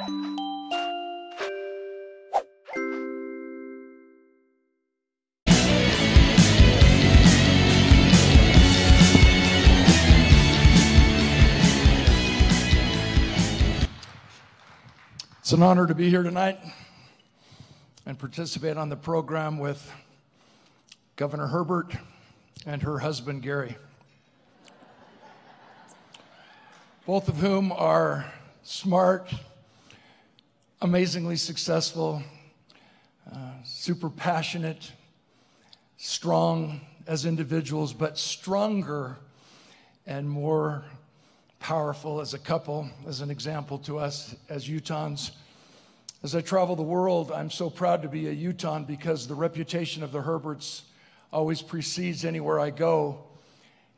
It's an honor to be here tonight and participate on the program with Governor Herbert and her husband, Gary, both of whom are smart, amazingly successful, super passionate, strong as individuals, but stronger and more powerful as a couple, as an example to us as Utahns. As I travel the world, I'm so proud to be a Utahn because the reputation of the Herberts always precedes anywhere I go.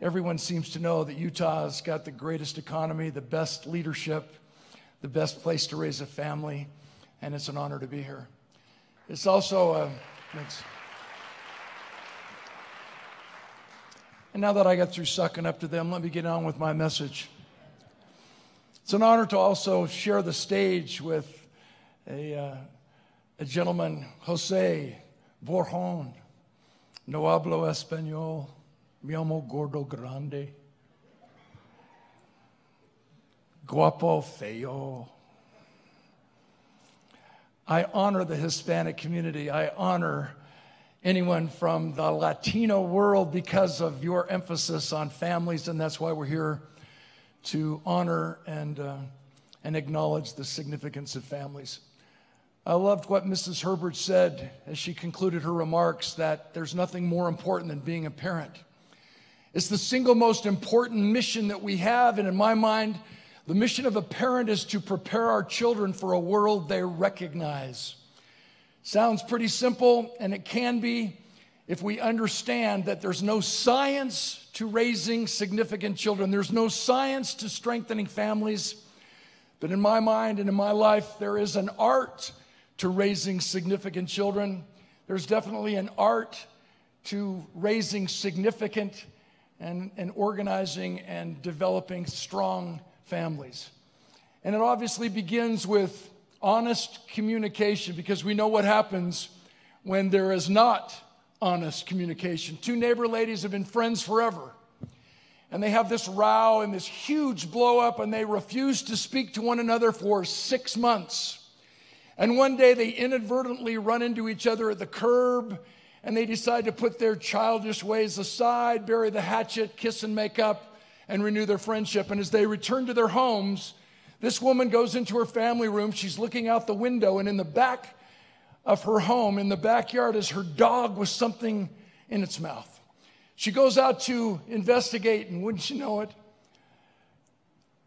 Everyone seems to know that Utah has got the greatest economy, the best leadership, the best place to raise a family, and it's an honor to be here. It's also thanks. And now that I got through sucking up to them, let me get on with my message. It's an honor to also share the stage with a gentleman, Jose Borjon. No hablo español, me llamo Gordo Grande. Guapo feo. I honor the Hispanic community. I honor anyone from the Latino world because of your emphasis on families, and that's why we're here to honor and acknowledge the significance of families. I loved what Mrs. Herbert said as she concluded her remarks, that there's nothing more important than being a parent. It's the single most important mission that we have, and in my mind, the mission of a parent is to prepare our children for a world they recognize. Sounds pretty simple, and it can be if we understand that there's no science to raising significant children. There's no science to strengthening families. But in my mind and in my life, there is an art to raising significant children. There's definitely an art to raising significant and organizing and developing strong families. And it obviously begins with honest communication, because we know what happens when there is not honest communication. Two neighbor ladies have been friends forever, and they have this row and this huge blow up, and they refuse to speak to one another for 6 months. And one day they inadvertently run into each other at the curb, and they decide to put their childish ways aside, bury the hatchet, kiss and make up, and renew their friendship. And as they return to their homes, this woman goes into her family room. She's looking out the window, and in the back of her home, in the backyard, is her dog with something in its mouth. She goes out to investigate, and wouldn't you know it,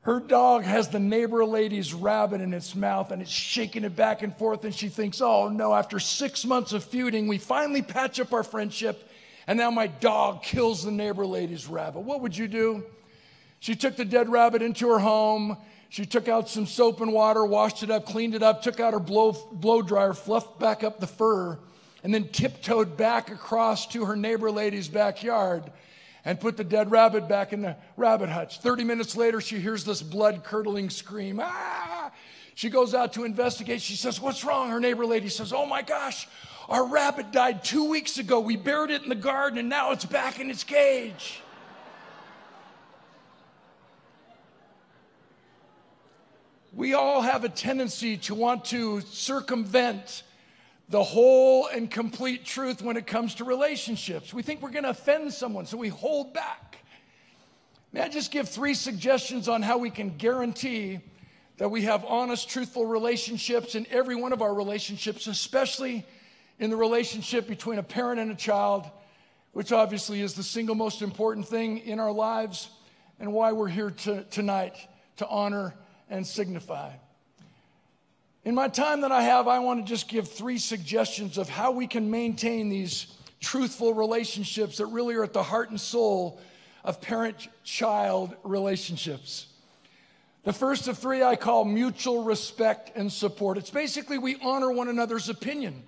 her dog has the neighbor lady's rabbit in its mouth, and it's shaking it back and forth, and she thinks, oh no, after 6 months of feuding, we finally patch up our friendship, and now my dog kills the neighbor lady's rabbit. What would you do? She took the dead rabbit into her home. She took out some soap and water, washed it up, cleaned it up, took out her blow dryer, fluffed back up the fur, and then tiptoed back across to her neighbor lady's backyard and put the dead rabbit back in the rabbit hutch. 30 minutes later, she hears this blood-curdling scream. Ah! She goes out to investigate. She says, what's wrong? Her neighbor lady says, oh my gosh, our rabbit died 2 weeks ago. We buried it in the garden, and now it's back in its cage. We all have a tendency to want to circumvent the whole and complete truth when it comes to relationships. We think we're going to offend someone, so we hold back. May I just give 3 suggestions on how we can guarantee that we have honest, truthful relationships in every one of our relationships, especially in the relationship between a parent and a child, which obviously is the single most important thing in our lives, and why we're here tonight to honor and signify. In my time that I have, I want to just give 3 suggestions of how we can maintain these truthful relationships that really are at the heart and soul of parent-child relationships. The first of 3 I call mutual respect and support. It's basically we honor one another's opinion.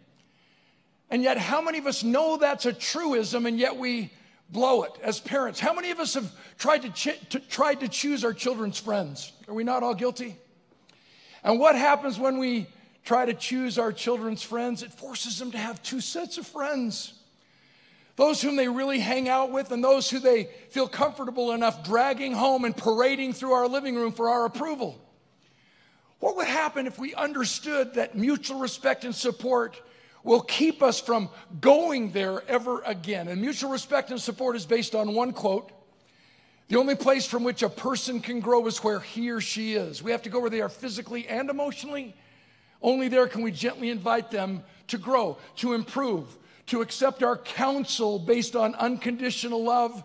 And yet, how many of us know that's a truism, and yet we blow it as parents? How many of us have tried to choose our children's friends? Are we not all guilty? And what happens when we try to choose our children's friends? It forces them to have two sets of friends. Those whom they really hang out with and those who they feel comfortable enough dragging home and parading through our living room for our approval. What would happen if we understood that mutual respect and support will keep us from going there ever again? And mutual respect and support is based on one quote: the only place from which a person can grow is where he or she is. We have to go where they are physically and emotionally. Only there can we gently invite them to grow, to improve, to accept our counsel based on unconditional love,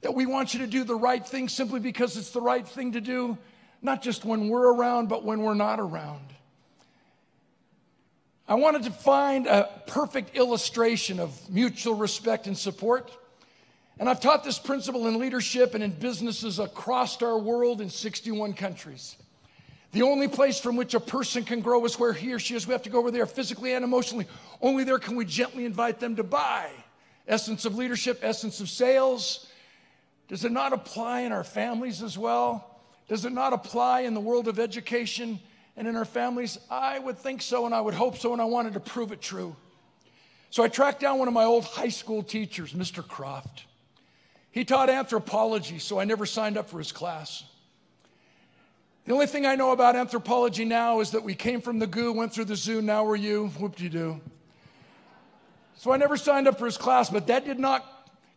that we want you to do the right thing simply because it's the right thing to do, not just when we're around, but when we're not around. I wanted to find a perfect illustration of mutual respect and support. And I've taught this principle in leadership and in businesses across our world in 61 countries. The only place from which a person can grow is where he or she is. We have to go over there physically and emotionally. Only there can we gently invite them to buy. Essence of leadership, essence of sales. Does it not apply in our families as well? Does it not apply in the world of education and in our families? I would think so, and I would hope so, and I wanted to prove it true. So I tracked down one of my old high school teachers, Mr. Croft. He taught anthropology, so I never signed up for his class. The only thing I know about anthropology now is that we came from the goo, went through the zoo, now we're you, whoop-de-doo. So I never signed up for his class, but that did not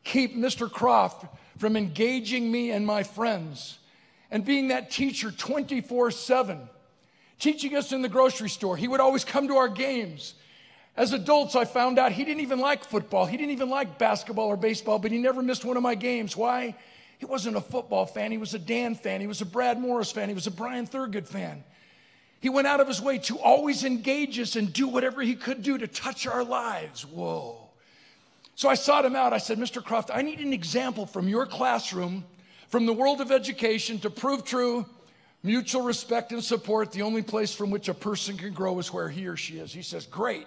keep Mr. Croft from engaging me and my friends and being that teacher 24/7, teaching us in the grocery store. He would always come to our games. As adults, I found out he didn't even like football. He didn't even like basketball or baseball, but he never missed one of my games. Why? He wasn't a football fan. He was a Dan fan. He was a Brad Morris fan. He was a Brian Thurgood fan. He went out of his way to always engage us and do whatever he could do to touch our lives. Whoa. So I sought him out. I said, Mr. Croft, I need an example from your classroom, from the world of education, to prove true mutual respect and support. The only place from which a person can grow is where he or she is. He says, great,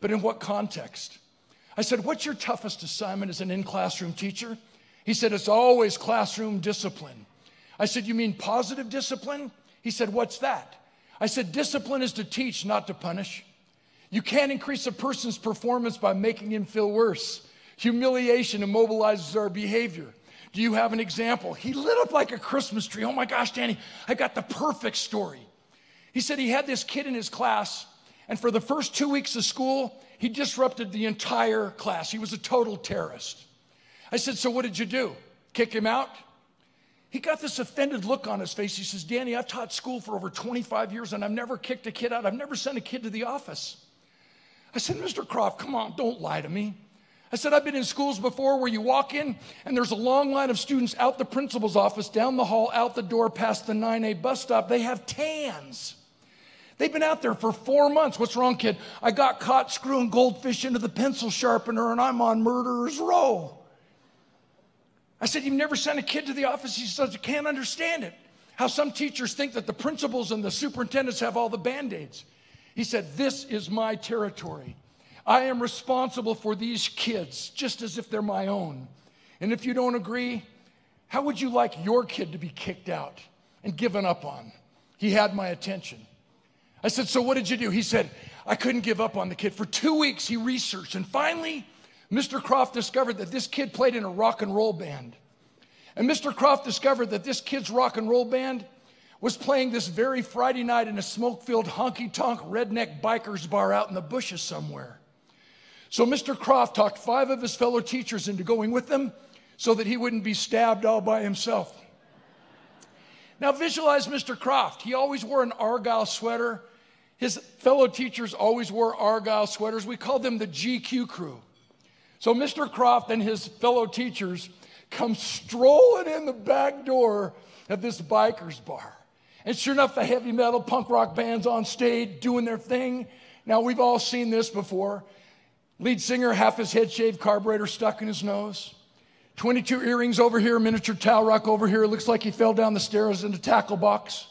but in what context? I said, what's your toughest assignment as an in-classroom teacher? He said, it's always classroom discipline. I said, you mean positive discipline? He said, what's that? I said, discipline is to teach, not to punish. You can't increase a person's performance by making him feel worse. Humiliation immobilizes our behavior. Do you have an example? He lit up like a Christmas tree. Oh my gosh, Danny, I got the perfect story. He said he had this kid in his class, and for the first 2 weeks of school, he disrupted the entire class. He was a total terrorist. I said, so what did you do? Kick him out? He got this offended look on his face. He says, Danny, I've taught school for over 25 years and I've never kicked a kid out. I've never sent a kid to the office. I said, Mr. Croft, come on, don't lie to me. I said, I've been in schools before where you walk in and there's a long line of students out the principal's office, down the hall, out the door, past the 9A bus stop. They have tans. They've been out there for 4 months. What's wrong, kid? I got caught screwing goldfish into the pencil sharpener and I'm on murderer's row. I said, you've never sent a kid to the office? He says, I can't understand it. How some teachers think that the principals and the superintendents have all the Band-Aids. He said, this is my territory. I am responsible for these kids, just as if they're my own. And if you don't agree, how would you like your kid to be kicked out and given up on? He had my attention. I said, so what did you do? He said, I couldn't give up on the kid. For 2 weeks, he researched, and finally, Mr. Croft discovered that this kid played in a rock and roll band. And Mr. Croft discovered that this kid's rock and roll band was playing this very Friday night in a smoke-filled honky-tonk redneck biker's bar out in the bushes somewhere. So Mr. Croft talked 5 of his fellow teachers into going with them so that he wouldn't be stabbed all by himself. Now visualize Mr. Croft. He always wore an Argyle sweater. His fellow teachers always wore Argyle sweaters. We called them the GQ crew. So Mr. Croft and his fellow teachers come strolling in the back door of this biker's bar. And sure enough, the heavy metal punk rock band's on stage doing their thing. Now, we've all seen this before. Lead singer, half his head shaved, carburetor stuck in his nose. 22 earrings over here, miniature towel rock over here. Looks like he fell down the stairs in the tackle box.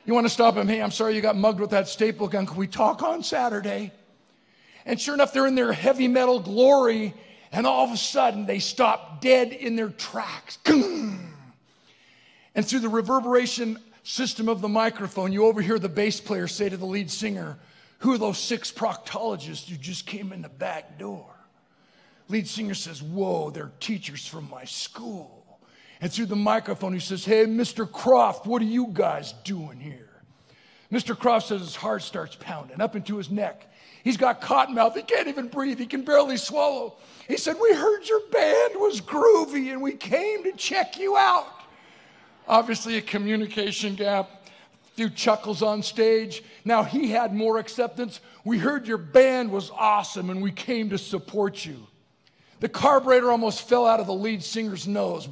You want to stop him? Hey, I'm sorry you got mugged with that staple gun. Can we talk on Saturday? And sure enough, they're in their heavy metal glory, and all of a sudden, they stop dead in their tracks. And through the reverberation system of the microphone, you overhear the bass player say to the lead singer, "Who are those 6 proctologists who just came in the back door?" Lead singer says, "Whoa, they're teachers from my school." And through the microphone, he says, "Hey, Mr. Croft, what are you guys doing here?" Mr. Croft says his heart starts pounding up into his neck. He's got cotton mouth. He can't even breathe. He can barely swallow. He said, "We heard your band was groovy and we came to check you out." Obviously a communication gap. A few chuckles on stage. Now he had more acceptance. "We heard your band was awesome and we came to support you." The carburetor almost fell out of the lead singer's nose.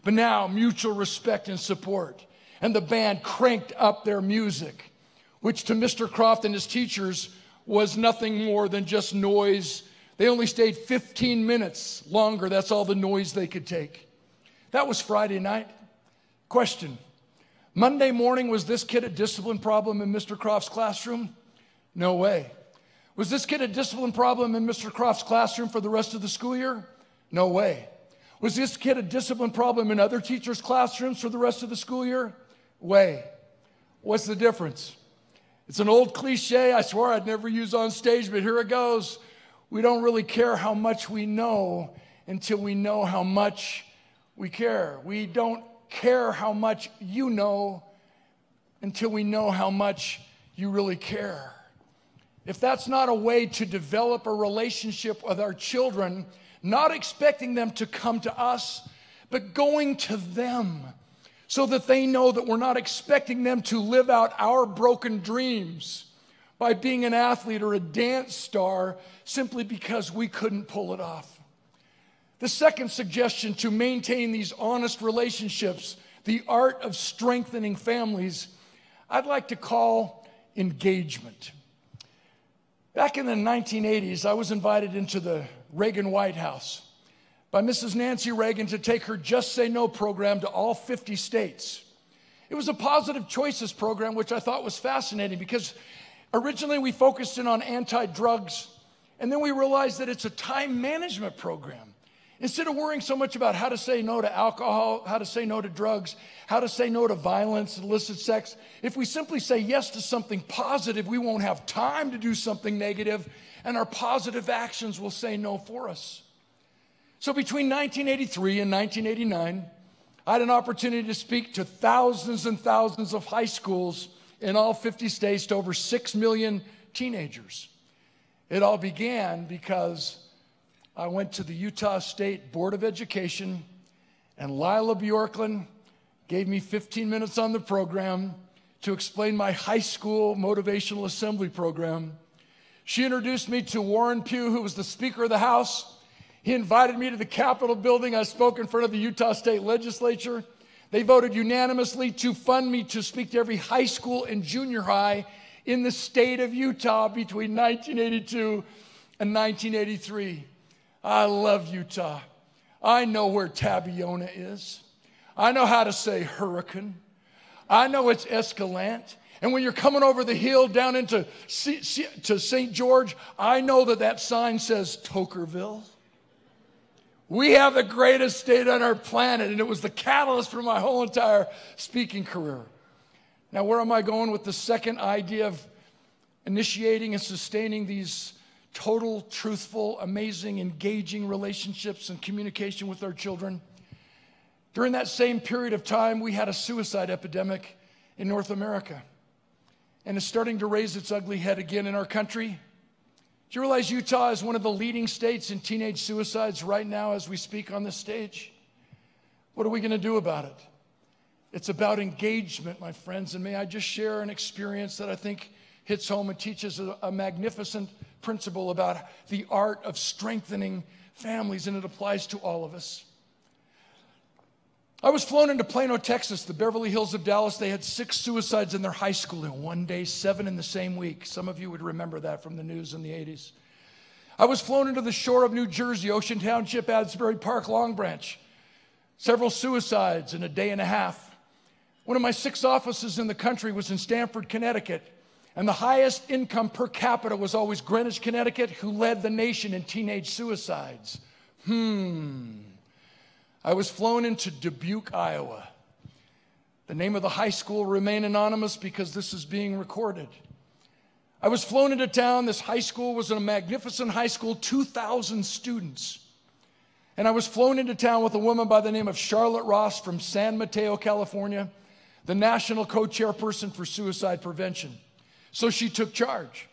But now mutual respect and support. And the band cranked up their music, which to Mr. Croft and his teachers was nothing more than just noise. They only stayed 15 minutes longer. That's all the noise they could take. That was Friday night. Question. Monday morning, was this kid a discipline problem in Mr. Croft's classroom? No way. Was this kid a discipline problem in Mr. Croft's classroom for the rest of the school year? No way. Was this kid a discipline problem in other teachers' classrooms for the rest of the school year? Way. What's the difference? It's an old cliche I swore I'd never use on stage, but here it goes. We don't really care how much we know until we know how much we care. We don't care how much you know until we know how much you really care. If that's not a way to develop a relationship with our children, not expecting them to come to us, but going to them so that they know that we're not expecting them to live out our broken dreams by being an athlete or a dance star simply because we couldn't pull it off. The second suggestion to maintain these honest relationships, the art of strengthening families, I'd like to call engagement. Back in the 1980s, I was invited into the Reagan White House by Mrs. Nancy Reagan to take her Just Say No program to all 50 states. It was a positive choices program, which I thought was fascinating because originally we focused in on anti-drugs, and then we realized that it's a time management program. Instead of worrying so much about how to say no to alcohol, how to say no to drugs, how to say no to violence, illicit sex, if we simply say yes to something positive, we won't have time to do something negative, and our positive actions will say no for us. So between 1983 and 1989, I had an opportunity to speak to thousands and thousands of high schools in all 50 states to over 6 million teenagers. It all began because I went to the Utah State Board of Education, and Lila Bjorklund gave me 15 minutes on the program to explain my high school motivational assembly program. She introduced me to Warren Pugh, who was the Speaker of the House. He invited me to the Capitol building. I spoke in front of the Utah State Legislature. They voted unanimously to fund me to speak to every high school and junior high in the state of Utah between 1982 and 1983. I love Utah. I know where Tabiona is. I know how to say hurricane. I know it's Escalante. And when you're coming over the hill down into St. George, I know that sign says Tokerville. We have the greatest state on our planet, and it was the catalyst for my whole entire speaking career. Now, where am I going with the second idea of initiating and sustaining these total, truthful, amazing, engaging relationships and communication with our children? During that same period of time, we had a suicide epidemic in North America, and it's starting to raise its ugly head again in our country. Do you realize Utah is one of the leading states in teenage suicides right now as we speak on this stage? What are we going to do about it? It's about engagement, my friends, and may I just share an experience that I think hits home and teaches a magnificent principle about the art of strengthening families, and it applies to all of us. I was flown into Plano, Texas, the Beverly Hills of Dallas. They had 6 suicides in their high school in one day, 7 in the same week. Some of you would remember that from the news in the 80s. I was flown into the shore of New Jersey, Ocean Township, Asbury Park, Long Branch. Several suicides in a day and a half. One of my 6 offices in the country was in Stamford, Connecticut. And the highest income per capita was always Greenwich, Connecticut, who led the nation in teenage suicides. I was flown into Dubuque, Iowa. The name of the high school will remain anonymous because this is being recorded. I was flown into town. This high school was a magnificent high school, 2,000 students. And I was flown into town with a woman by the name of Charlotte Ross from San Mateo, California, the national co-chairperson for suicide prevention. So she took charge.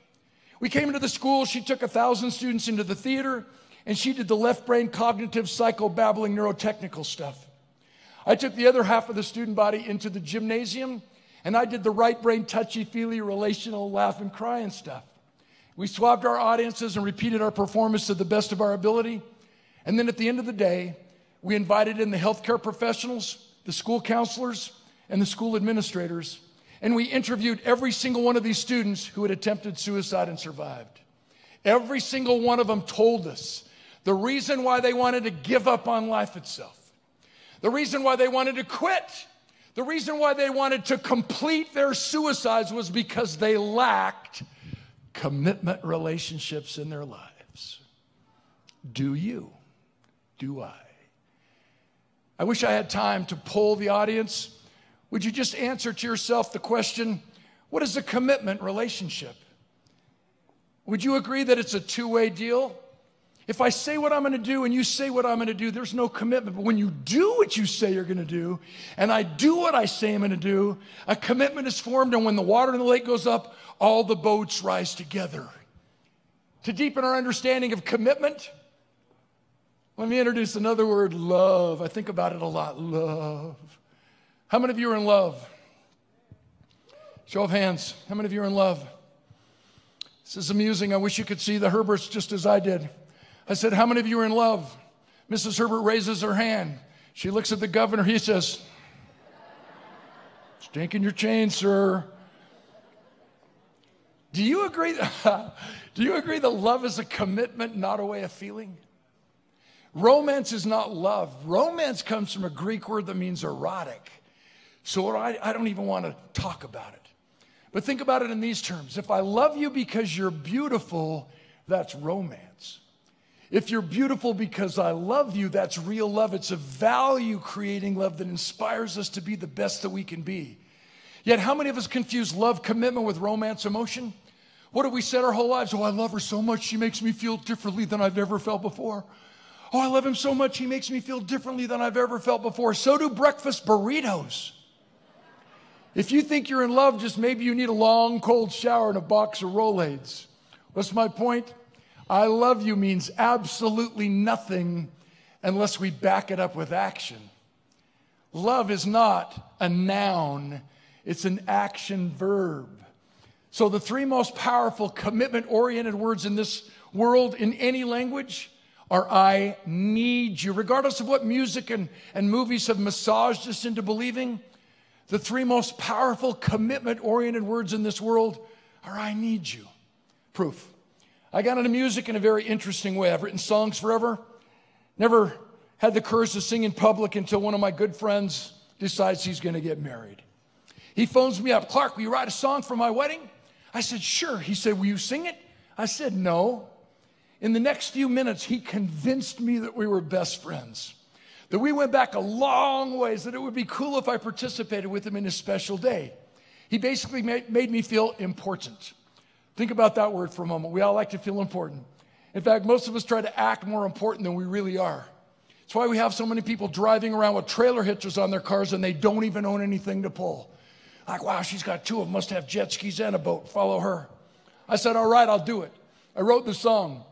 We came into the school. She took 1,000 students into the theater, and she did the left brain cognitive psychobabbling neurotechnical stuff. I took the other half of the student body into the gymnasium, and I did the right brain touchy-feely relational laugh and cry and stuff. We swabbed our audiences and repeated our performance to the best of our ability. And then at the end of the day, we invited in the healthcare professionals, the school counselors, and the school administrators, and we interviewed every single one of these students who had attempted suicide and survived. Every single one of them told us the reason why they wanted to give up on life itself, the reason why they wanted to quit, the reason why they wanted to complete their suicides was because they lacked commitment relationships in their lives. Do you? Do I? I wish I had time to poll the audience. Would you just answer to yourself the question, what is a commitment relationship? Would you agree that it's a two-way deal? If I say what I'm going to do and you say what I'm going to do, there's no commitment. But when you do what you say you're going to do, and I do what I say I'm going to do, a commitment is formed, and when the water in the lake goes up, all the boats rise together. To deepen our understanding of commitment, let me introduce another word, love. I think about it a lot, love. How many of you are in love? Show of hands. How many of you are in love? This is amusing. I wish you could see the Herberts just as I did. I said, how many of you are in love? Mrs. Herbert raises her hand. She looks at the governor. He says, stinking your chain, sir. Do you agree that love is a commitment, not a way of feeling? Romance is not love. Romance comes from a Greek word that means erotic. So I don't even want to talk about it. But think about it in these terms. If I love you because you're beautiful, that's romance. If you're beautiful because I love you, that's real love. It's a value-creating love that inspires us to be the best that we can be. Yet how many of us confuse love, commitment with romance, emotion? What have we said our whole lives? Oh, I love her so much, she makes me feel differently than I've ever felt before. Oh, I love him so much, he makes me feel differently than I've ever felt before. So do breakfast burritos. If you think you're in love, just maybe you need a long, cold shower and a box of Rolaids. What's my point? I love you means absolutely nothing unless we back it up with action. Love is not a noun, it's an action verb. So the three most powerful commitment-oriented words in this world in any language are I need you. Regardless of what music and movies have massaged us into believing, the three most powerful commitment-oriented words in this world are I need you. Proof. I got into music in a very interesting way. I've written songs forever. Never had the courage to sing in public until one of my good friends decides he's going to get married. He phones me up. Clark, will you write a song for my wedding? I said, sure. He said, will you sing it? I said, no. In the next few minutes, he convinced me that we were best friends, that we went back a long ways, that it would be cool if I participated with him in his special day. He basically made me feel important. Think about that word for a moment. We all like to feel important. In fact, most of us try to act more important than we really are. That's why we have so many people driving around with trailer hitchers on their cars and they don't even own anything to pull. Like, wow, she's got two of them, must have jet skis and a boat. Follow her. I said, all right, I'll do it. I wrote the song.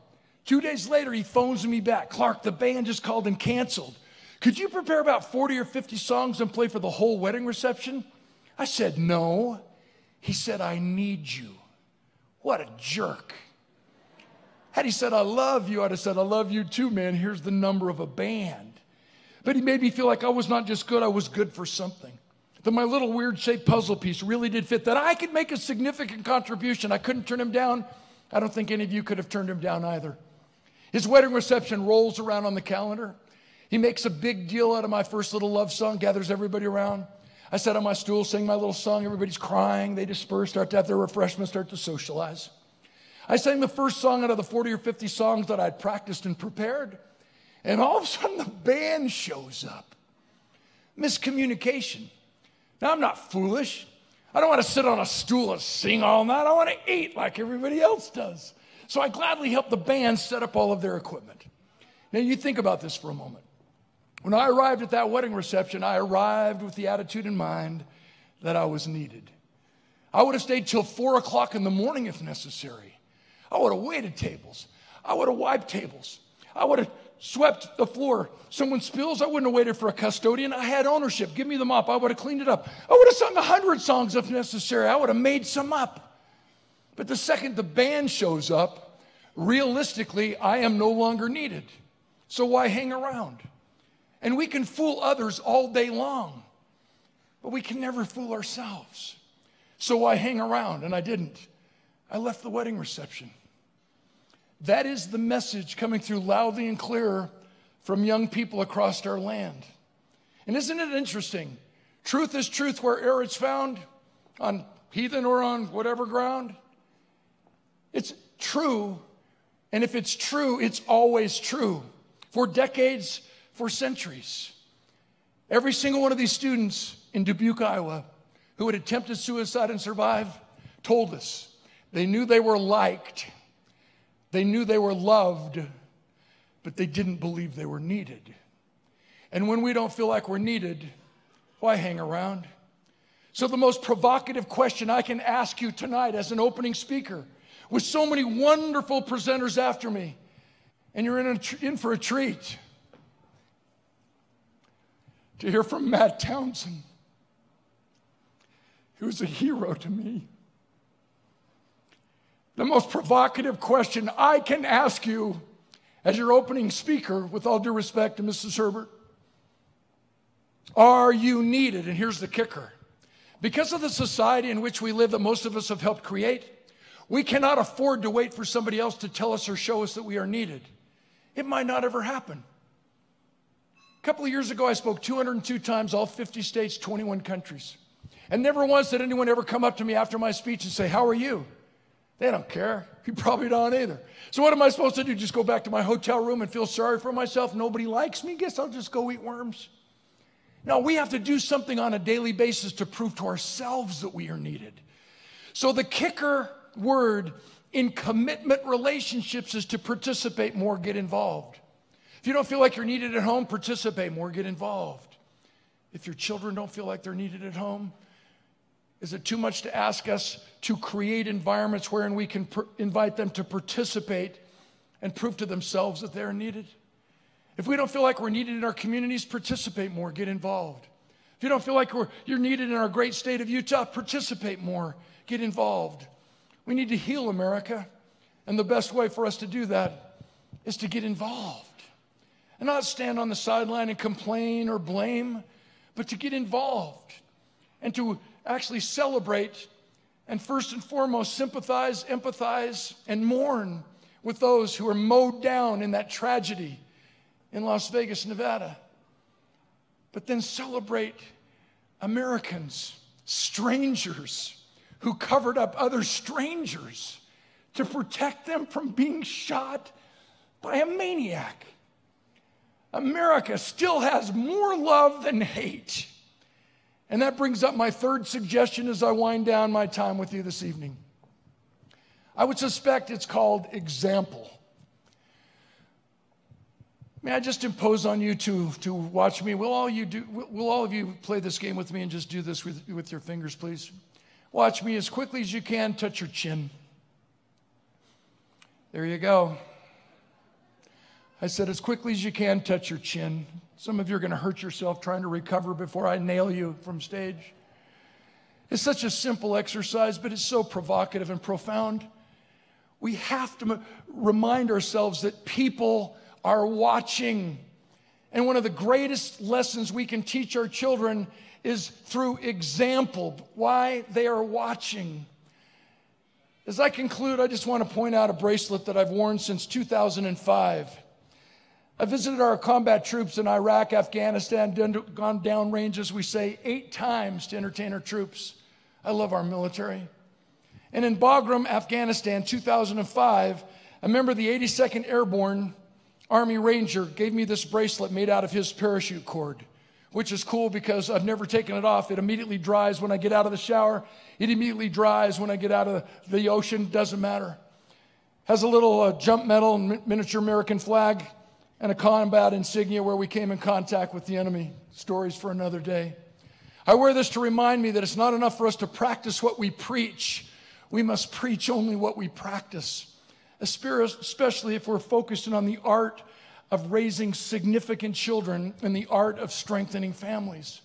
2 days later, he phones me back. Clark, the band just called and canceled. Could you prepare about 40 or 50 songs and play for the whole wedding reception? I said, no. He said, I need you. What a jerk. Had he said, I love you, I'd have said, I love you too, man. Here's the number of a band. But he made me feel like I was not just good, I was good for something. That my little weird-shaped puzzle piece really did fit, that I could make a significant contribution. I couldn't turn him down. I don't think any of you could have turned him down either. His wedding reception rolls around on the calendar. He makes a big deal out of my first little love song, gathers everybody around. I sat on my stool, sang my little song. Everybody's crying. They disperse, start to have their refreshments, start to socialize. I sang the first song out of the 40 or 50 songs that I'd practiced and prepared. And all of a sudden, the band shows up. Miscommunication. Now, I'm not foolish. I don't want to sit on a stool and sing all night. I want to eat like everybody else does. So I gladly helped the band set up all of their equipment. Now, you think about this for a moment. When I arrived at that wedding reception, I arrived with the attitude in mind that I was needed. I would have stayed till 4 o'clock in the morning if necessary. I would have waited tables. I would have wiped tables. I would have swept the floor. Someone spills, I wouldn't have waited for a custodian. I had ownership. Give me the mop. I would have cleaned it up. I would have sung 100 songs if necessary. I would have made some up. But the second the band shows up, realistically, I am no longer needed. So why hang around? And we can fool others all day long, but we can never fool ourselves. So why hang around? And I didn't. I left the wedding reception. That is the message coming through loudly and clear from young people across our land. And isn't it interesting? Truth is truth wherever it's found, on heathen or on whatever ground. It's true, and if it's true, it's always true. For decades, for centuries. Every single one of these students in Dubuque, Iowa, who had attempted suicide and survived, told us they knew they were liked, they knew they were loved, but they didn't believe they were needed. And when we don't feel like we're needed, why hang around? So the most provocative question I can ask you tonight as an opening speaker, with so many wonderful presenters after me, and you're in for a treat, to hear from Matt Townsend, who's a hero to me. The most provocative question I can ask you as your opening speaker, with all due respect to Mrs. Herbert, are you needed? And here's the kicker. Because of the society in which we live that most of us have helped create, we cannot afford to wait for somebody else to tell us or show us that we are needed. It might not ever happen. A couple of years ago, I spoke 202 times, all 50 states, 21 countries. And never once did anyone ever come up to me after my speech and say, "How are you?" They don't care. You probably don't either. So what am I supposed to do? Just go back to my hotel room and feel sorry for myself? Nobody likes me? Guess I'll just go eat worms. No, we have to do something on a daily basis to prove to ourselves that we are needed. So the kicker word in commitment relationships is to participate more, get involved. If you don't feel like you're needed at home, participate more, get involved. If your children don't feel like they're needed at home, is it too much to ask us to create environments wherein we can invite them to participate and prove to themselves that they're needed? If we don't feel like we're needed in our communities, participate more, get involved. If you don't feel like you're needed in our great state of Utah, participate more, get involved. We need to heal America, and the best way for us to do that is to get involved. And not stand on the sideline and complain or blame, but to get involved and to actually celebrate and first and foremost sympathize, empathize, and mourn with those who are mowed down in that tragedy in Las Vegas, Nevada. But then celebrate Americans, strangers who covered up other strangers to protect them from being shot by a maniac. America still has more love than hate. And that brings up my third suggestion as I wind down my time with you this evening. I would suspect it's called example. May I just impose on you to watch me? Will all of you play this game with me and just do this with your fingers, please? Watch me as quickly as you can. Touch your chin. There you go. I said as quickly as you can, touch your chin. Some of you are going to hurt yourself trying to recover before I nail you from stage. It's such a simple exercise, but it's so provocative and profound. We have to remind ourselves that people are watching. And one of the greatest lessons we can teach our children is through example, why they are watching. As I conclude, I just want to point out a bracelet that I've worn since 2005. I visited our combat troops in Iraq, Afghanistan, gone down range, as we say, 8 times to entertain our troops. I love our military. And in Bagram, Afghanistan, 2005, a member of the 82nd Airborne Army Ranger gave me this bracelet made out of his parachute cord, which is cool because I've never taken it off. It immediately dries when I get out of the shower. It immediately dries when I get out of the ocean. Doesn't matter. Has a little jump medal and miniature American flag and a combat insignia where we came in contact with the enemy. Stories for another day. I wear this to remind me that it's not enough for us to practice what we preach. We must preach only what we practice, especially if we're focusing on the art of raising significant children and the art of strengthening families.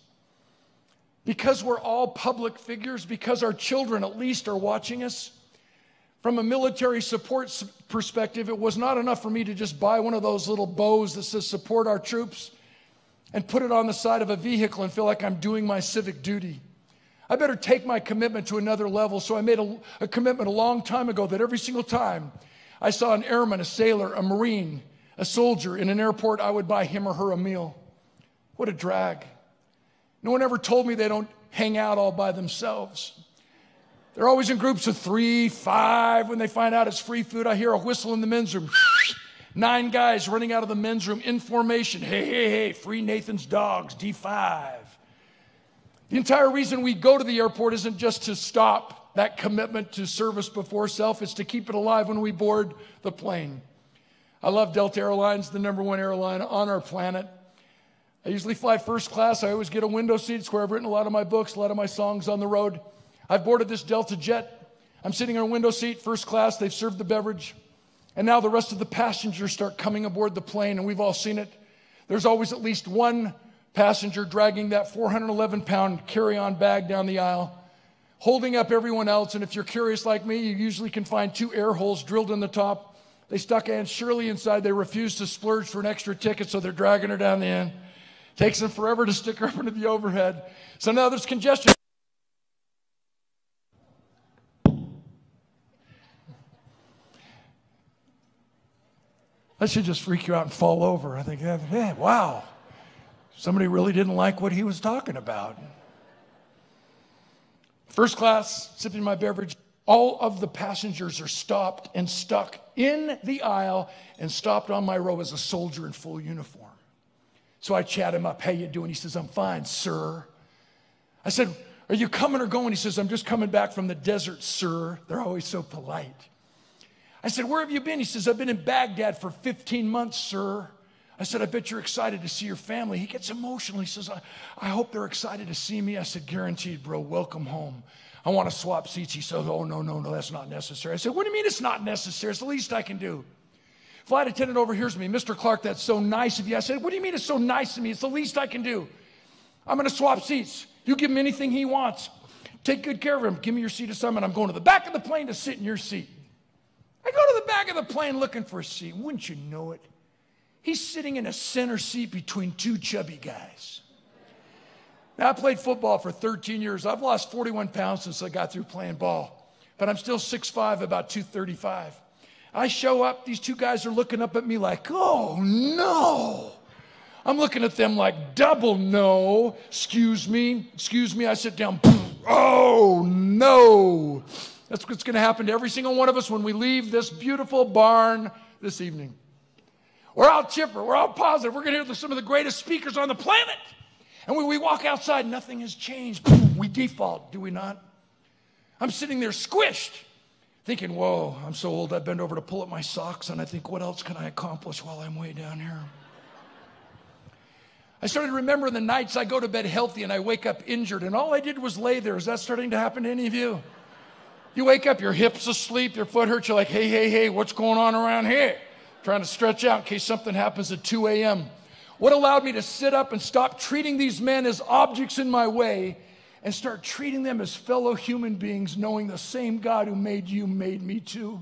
Because we're all public figures, because our children at least are watching us, from a military support perspective, it was not enough for me to just buy one of those little bows that says support our troops and put it on the side of a vehicle and feel like I'm doing my civic duty. I better take my commitment to another level. So I made a commitment a long time ago that every single time I saw an airman, a sailor, a Marine, a soldier in an airport, I would buy him or her a meal. What a drag. No one ever told me they don't hang out all by themselves. They're always in groups of 3, 5. When they find out it's free food, I hear a whistle in the men's room. 9 guys running out of the men's room in formation. Hey, hey, hey, free Nathan's dogs, D5. The entire reason we go to the airport isn't just to stop that commitment to service before self. It's to keep it alive when we board the plane. I love Delta Airlines, the #1 airline on our planet. I usually fly first class. I always get a window seat. It's where I've written a lot of my books, a lot of my songs on the road. I've boarded this Delta jet. I'm sitting in a window seat, first class. They've served the beverage. And now the rest of the passengers start coming aboard the plane, and we've all seen it. There's always at least one passenger dragging that 411-pound carry-on bag down the aisle, holding up everyone else. And if you're curious like me, you usually can find 2 air holes drilled in the top. They stuck Aunt Shirley inside. They refuse to splurge for an extra ticket, so they're dragging her down the end. Takes them forever to stick her up into the overhead. So now there's congestion. That should just freak you out and fall over. I think, hey, wow. Somebody really didn't like what he was talking about. First class, sipping my beverage. All of the passengers are stopped and stuck in the aisle, and stopped on my row as a soldier in full uniform. So I chat him up. How you doing? He says, I'm fine, sir. I said, are you coming or going? He says, I'm just coming back from the desert, sir. They're always so polite. I said, where have you been? He says, I've been in Baghdad for 15 months, sir. I said, I bet you're excited to see your family. He gets emotional. He says, I hope they're excited to see me. I said, guaranteed, bro. Welcome home. I want to swap seats. He says, oh, no, that's not necessary. I said, what do you mean it's not necessary? It's the least I can do. Flight attendant overhears me. Mr. Clark, that's so nice of you. I said, what do you mean it's so nice of me? It's the least I can do. I'm going to swap seats. You give him anything he wants. Take good care of him. Give me your seat assignment. I'm going to the back of the plane to sit in your seat. I go to the back of the plane looking for a seat. Wouldn't you know it? He's sitting in a center seat between 2 chubby guys. Now, I played football for 13 years. I've lost 41 pounds since I got through playing ball. But I'm still 6'5", about 235. I show up. These 2 guys are looking up at me like, oh, no. I'm looking at them like, double no. Excuse me. I sit down. Oh, no. That's what's going to happen to every single one of us when we leave this beautiful barn this evening. We're all chipper. We're all positive. We're going to hear some of the greatest speakers on the planet. And when we walk outside, nothing has changed. We default, do we not? I'm sitting there squished, thinking, whoa, I'm so old I bend over to pull up my socks, and I think, what else can I accomplish while I'm way down here? I started remembering the nights I go to bed healthy and I wake up injured, and all I did was lay there. Is that starting to happen to any of you? You wake up, your hip's asleep, your foot hurts, you're like, hey, what's going on around here? Trying to stretch out in case something happens at 2 a.m. What allowed me to sit up and stop treating these men as objects in my way and start treating them as fellow human beings, knowing the same God who made you made me too?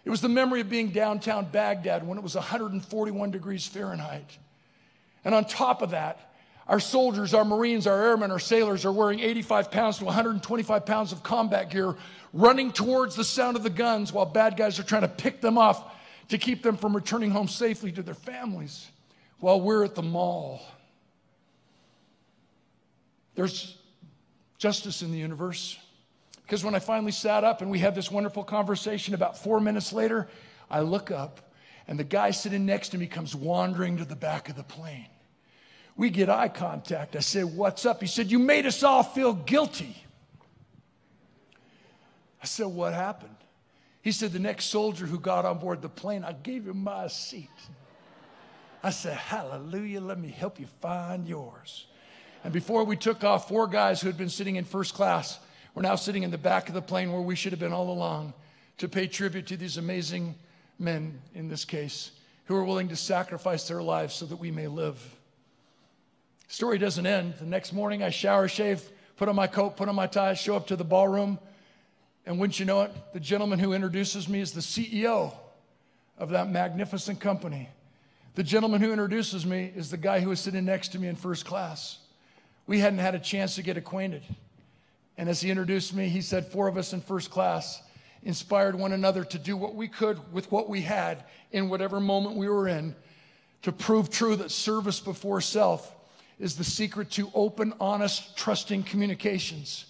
It was the memory of being downtown Baghdad when it was 141 degrees Fahrenheit. And on top of that, our soldiers, our Marines, our airmen, our sailors are wearing 85 pounds to 125 pounds of combat gear, running towards the sound of the guns while bad guys are trying to pick them off to keep them from returning home safely to their families while we're at the mall. There's justice in the universe. Because when I finally sat up and we had this wonderful conversation, about 4 minutes later, I look up and the guy sitting next to me comes wandering to the back of the plane. We get eye contact. I said, what's up? He said, you made us all feel guilty. I said, what happened? He said, the next soldier who got on board the plane, I gave him my seat. I said, hallelujah, let me help you find yours. And before we took off, 4 guys who had been sitting in first class were now sitting in the back of the plane where we should have been all along to pay tribute to these amazing men, in this case, who are willing to sacrifice their lives so that we may live. The story doesn't end. The next morning, I shower, shave, put on my coat, put on my tie, show up to the ballroom. And wouldn't you know it, the gentleman who introduces me is the CEO of that magnificent company. The gentleman who introduces me is the guy who was sitting next to me in first class. We hadn't had a chance to get acquainted. And as he introduced me, he said 4 of us in first class inspired one another to do what we could with what we had in whatever moment we were in to prove true that service before self is the secret to open, honest, trusting communications.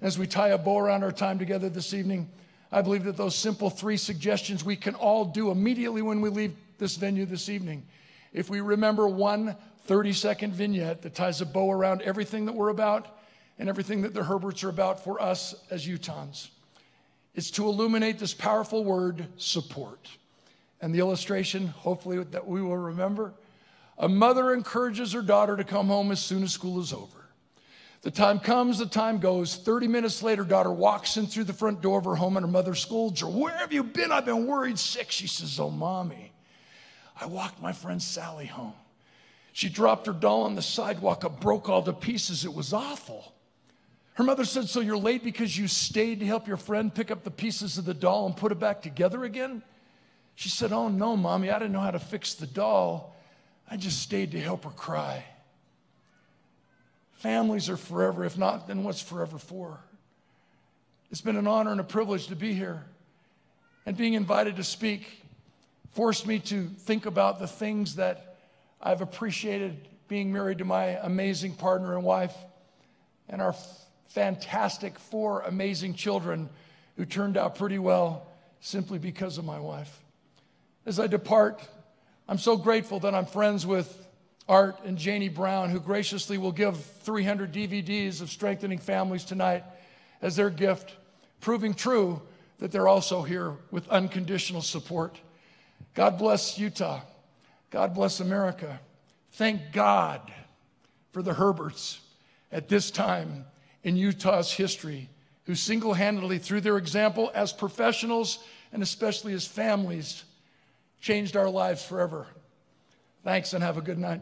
As we tie a bow around our time together this evening, I believe that those simple 3 suggestions we can all do immediately when we leave this venue this evening. If we remember one 30-second vignette that ties a bow around everything that we're about and everything that the Herberts are about for us as Utahns. It's to illuminate this powerful word, support. And the illustration, hopefully, that we will remember, a mother encourages her daughter to come home as soon as school is over. The time comes, the time goes. 30 minutes later, daughter walks in through the front door of her home and her mother scolds her. Where have you been? I've been worried sick. She says, oh, Mommy, I walked my friend Sally home. She dropped her doll on the sidewalk. It broke all to pieces. It was awful. Her mother said, so you're late because you stayed to help your friend pick up the pieces of the doll and put it back together again? She said, oh, no, Mommy, I didn't know how to fix the doll. I just stayed to help her cry. Families are forever. If not, then what's forever for? It's been an honor and a privilege to be here. And being invited to speak forced me to think about the things that I've appreciated being married to my amazing partner and wife and our fantastic 4 amazing children who turned out pretty well simply because of my wife. As I depart, I'm so grateful that I'm friends with Art and Janie Brown, who graciously will give 300 DVDs of Strengthening Families tonight as their gift, proving true that they're also here with unconditional support. God bless Utah. God bless America. Thank God for the Herberts at this time in Utah's history, who single-handedly, through their example as professionals and especially as families, changed our lives forever. Thanks and have a good night.